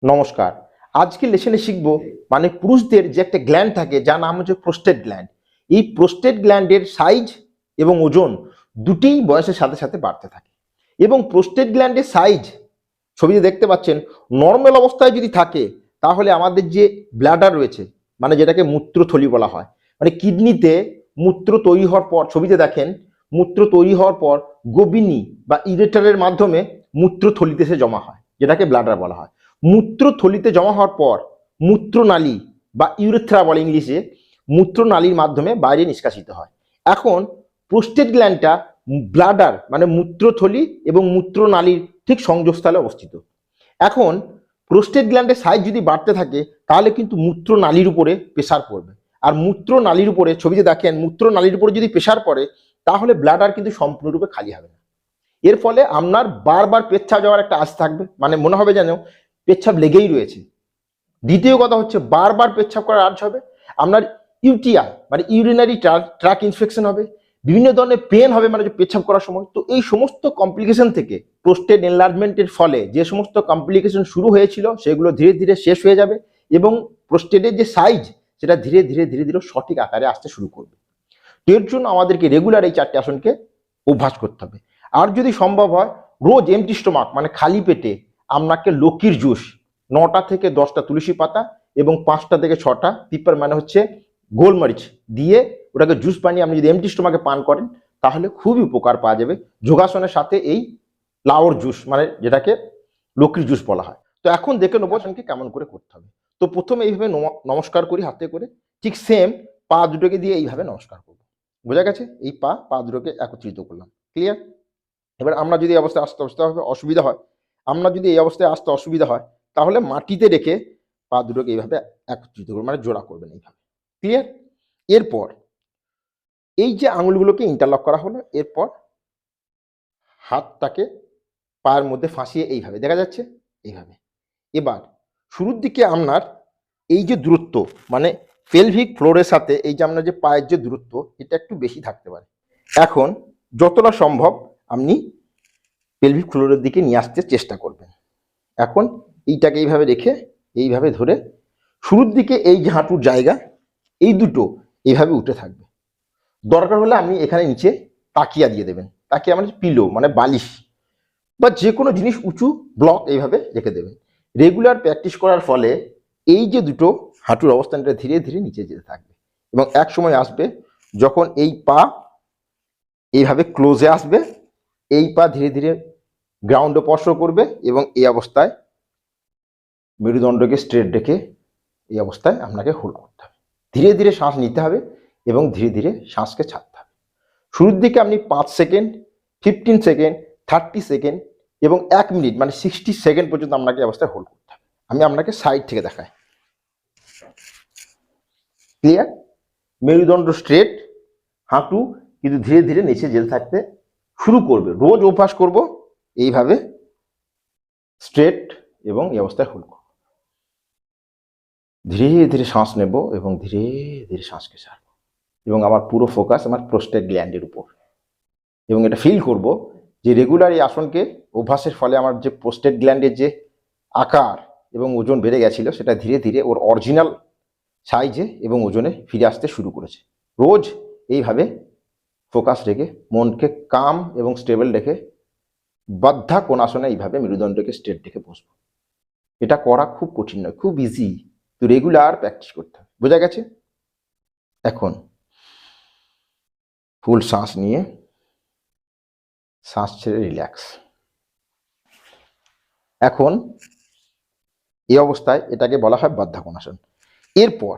নমস্কার। আজকে লেসনে শিখব মানে পুরুষদের যে একটা গ্ল্যান্ড থাকে যার নাম হচ্ছে প্রোস্টেট গ্ল্যান্ড। এই প্রোস্টেট গ্ল্যান্ডের সাইজ এবং ওজন দুটিই বয়সের সাথে সাথে বাড়তে থাকে। এবং প্রোস্টেট গ্ল্যান্ডের সাইজ ছবিতে দেখতে পাচ্ছেন নর্মাল অবস্থায় যদি থাকে তাহলে আমাদের যে ব্লাডার রয়েছে মানে যেটাকে মূত্রথলি বলা হয়, মানে কিডনিতে মূত্র তৈরি হওয়ার পর ছবিতে দেখেন মূত্র তৈরি হওয়ার পর গোবিনী বা ইরেটারের মাধ্যমে মূত্রথলিতে সে জমা হয়, যেটাকে ব্লাডার বলা হয়। মূত্রথলিতে জমা হওয়ার পর মূত্রনালী বা ইউরেথ্রা বলে ইংলিশে, মূত্রনালীর মাধ্যমে বাইরে নিষ্কাশিত হয়। এখন প্রোস্টেট গ্ল্যান্ডটা ব্লাডার মানে মূত্রথলি এবং মূত্রনালীর ঠিক সংযোগস্থলে অবস্থিত। এখন প্রোস্টেট গ্ল্যান্ডের সাইজ যদি বাড়তে থাকে তাহলে কিন্তু মূত্রনালীর উপরে প্রেসার পড়বে, আর মূত্রনালীর উপরে ছবিতে দেখেন মূত্রনালীর উপরে যদি প্রেসার পড়ে তাহলে ব্লাডার কিন্তু সম্পূর্ণরূপে খালি হবে না। এর ফলে আপনার বারবার পেচ্ছাপ যাওয়ার একটা আশ থাকবে, মানে মনে হবে যেন পেচ্ছাপ লেগেই রয়েছে। দ্বিতীয় কথা হচ্ছে বারবার পেচ্ছাপ করার আর্জ হবে, আপনার ইউটিআই মানে ইউরিনারি ট্র্যাক ইনফেকশন হবে, বিভিন্ন ধরনের পেন হবে মানে পেচ্ছাপ করার সময়। তো এই সমস্ত কমপ্লিকেশন থেকে প্রোস্টেট এনলার্জমেন্টের ফলে যে সমস্ত কমপ্লিকেশন শুরু হয়েছিল সেগুলো ধীরে ধীরে শেষ হয়ে যাবে এবং প্রোস্টেটের যে সাইজ সেটা ধীরে ধীরে ধীরে ধীরে সঠিক আকারে আসতে শুরু করবে। এর জন্য আমাদেরকে রেগুলার এই 4টে আসনকে অভ্যাস করতে হবে। আর যদি সম্ভব হয় রোজ এমটি স্টোমাক মানে খালি পেটে আপনাকে লকির জুস 9টা থেকে 10টা তুলসী পাতা এবং 5টা থেকে 6টা পিপার মানে হচ্ছে গোলমরিচ দিয়ে ওটাকে জুস বানিয়ে আপনি যদি এমটি স্টোমাকে পান করেন তাহলে খুবই উপকার পাওয়া যাবে। যোগাসনের সাথে এই লাউর জুস মানে যেটাকে লকির জুস বলা হয়। তো এখন দেখে নেবো আসনকে কেমন করে করতে হবে। তো প্রথমে এইভাবে নমস্কার করি হাতে করে, ঠিক সেম পা দুটোকে দিয়ে এইভাবে নমস্কার করবো। বোঝা গেছে? এই পা দুটোকে একত্রিত করলাম। ক্লিয়ার? এবার আমরা যদি এই অবস্থায় আসতে অসুবিধা হয়, আমরা যদি এই অবস্থায় আসতে অসুবিধা হয় তাহলে মাটিতে রেখে পা দুটোকে এইভাবে একত্রিত করবেন, মানে জোড়া করবেন এইভাবে। ক্লিয়ার? এরপর এই যে আঙুলগুলোকে ইন্টারলক করা হলো, এরপর হাতটাকে পায়ের মধ্যে ফাঁসিয়ে এইভাবে, দেখা যাচ্ছে এইভাবে। এবার শুরুর দিকে আপনার এই যে দূরত্ব মানে পেলভিক ফ্লোরের সাথে এই যে আপনার যে পায়ের যে দূরত্ব এটা একটু বেশি থাকতে পারে। এখন যতটা সম্ভব আপনি পেলভিক ফ্লোরের দিকে নিয়ে আসতে চেষ্টা করবেন। এখন এইটাকে এইভাবে রেখে এইভাবে ধরে শুরুর দিকে এই যে হাঁটুর জায়গা এই দুটো এইভাবে উঠে থাকবে। দরকার হলে আপনি এখানে নিচে তাকিয়া দিয়ে দেবেন, তাকিয়া মানে পিলো মানে বালিশ বা যে কোনো জিনিস উঁচু ব্লক এইভাবে রেখে দেবেন। রেগুলার প্র্যাকটিস করার ফলে এই যে দুটো হাঁটুর অবস্থানটা ধীরে ধীরে নিচে যেতে থাকবে এবং এক সময় আসবে যখন এই পা এইভাবে ক্লোজে আসবে, এই পা ধীরে ধীরে গ্রাউন্ডে স্পর্শ করবে এবং এই অবস্থায় মেরুদণ্ডকে স্ট্রেট রেখে এই অবস্থায় আপনাকে হোল্ড করতে হবে। ধীরে ধীরে শ্বাস নিতে হবে এবং ধীরে ধীরে শ্বাসকে ছাড়তে হবে। শুরুর দিকে আপনি 5 সেকেন্ড, 15 সেকেন্ড, 30 সেকেন্ড এবং 1 মিনিট মানে 60 সেকেন্ড পর্যন্ত আপনাকে এই অবস্থায় হোল্ড করতে হবে। আমি আপনাকে সাইড থেকে দেখাই। ক্লিয়ার? মেরুদণ্ড স্ট্রেট, হাঁটু কিন্তু ধীরে ধীরে নিচে যেতে থাকতে শুরু করবে। রোজ অভ্যাস করব এইভাবে স্ট্রেট এবং এই অবস্থায় হোল্ড করব। ধীরে ধীরে শ্বাস নেব এবং ধীরে ধীরে শ্বাসকে ছাড়ব এবং আমার পুরো ফোকাস আমার প্রোস্টেট গ্ল্যান্ডের উপর। এবং এটা ফিল করব যে রেগুলার এই আসনকে অভ্যাসের ফলে আমার যে প্রোস্টেট গ্ল্যান্ডের যে আকার এবং ওজন বেড়ে গেছিল সেটা ধীরে ধীরে ওর অরিজিনাল সাইজে এবং ওজনে ফিরে আসতে শুরু করেছে। রোজ এইভাবে ফোকাস রেখে মনকে কাম এবং স্টেবল রেখে বাধ্যা কোণাসনে এইভাবে মেরুদণ্ডকে স্ট্রেট রেখে বসবো। এটা করা খুব কঠিন নয়, খুব ইজি, তো রেগুলার প্র্যাকটিস করতে হবে। বোঝা গেছে? এখন ফুল শ্বাস নিয়ে শ্বাস ছেড়ে রিল্যাক্স। এখন এই অবস্থায় এটাকে বলা হয় বাধ্যাকোণাসন। এরপর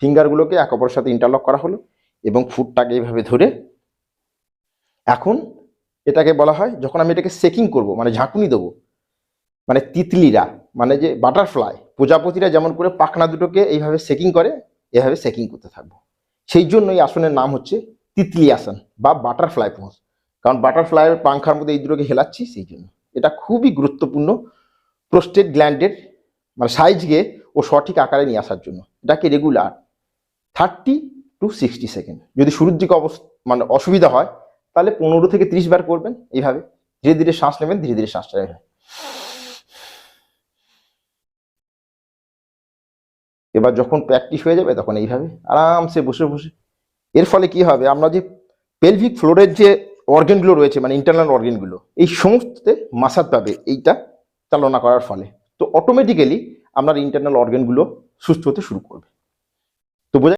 ফিঙ্গারগুলোকে এক অপরের সাথে ইন্টারলক করা হলো এবং ফুটটাকে এইভাবে ধরে এখন এটাকে বলা হয়, যখন আমি এটাকে সেকিং করব মানে ঝাঁকুনি দেবো, মানে তিতলিরা মানে যে বাটারফ্লাই প্রজাপতিরা যেমন করে পাখনা দুটোকে এইভাবে সেকিং করে এভাবে সেকিং করতে থাকবো। সেই জন্য এই আসনের নাম হচ্ছে তিতলি আসন বা বাটারফ্লাই পোজ, কারণ বাটারফ্লাইয়ের পাংখার মধ্যে এই দুটোকে হেলাচ্ছি সেই জন্য। এটা খুবই গুরুত্বপূর্ণ প্রোস্টেট গ্ল্যান্ডের মানে সাইজকে ও সঠিক আকারে নিয়ে আসার জন্য। এটাকে রেগুলার 30 to 60 সেকেন্ড, যদি শুরুর দিকে মানে অসুবিধা হয় তাহলে 15 থেকে 30 বার করবেন। এইভাবে ধীরে ধীরে শ্বাস নেবেন, ধীরে ধীরে শ্বাস ছাড়বেন। এবার যখন প্র্যাকটিস হয়ে যাবে তখন এইভাবে আরামসে বসে বসে, এর ফলে কি হবে, আমরা যে পেলভিক ফ্লোরের যে অর্গানগুলো রয়েছে মানে ইন্টারনাল অর্গানগুলো, এই সমস্ততে মাসাজ পাবে এইটা চালনা করার ফলে। তো অটোমেটিক্যালি আপনার ইন্টারনাল অর্গানগুলো সুস্থ হতে শুরু করবে। তো বোঝা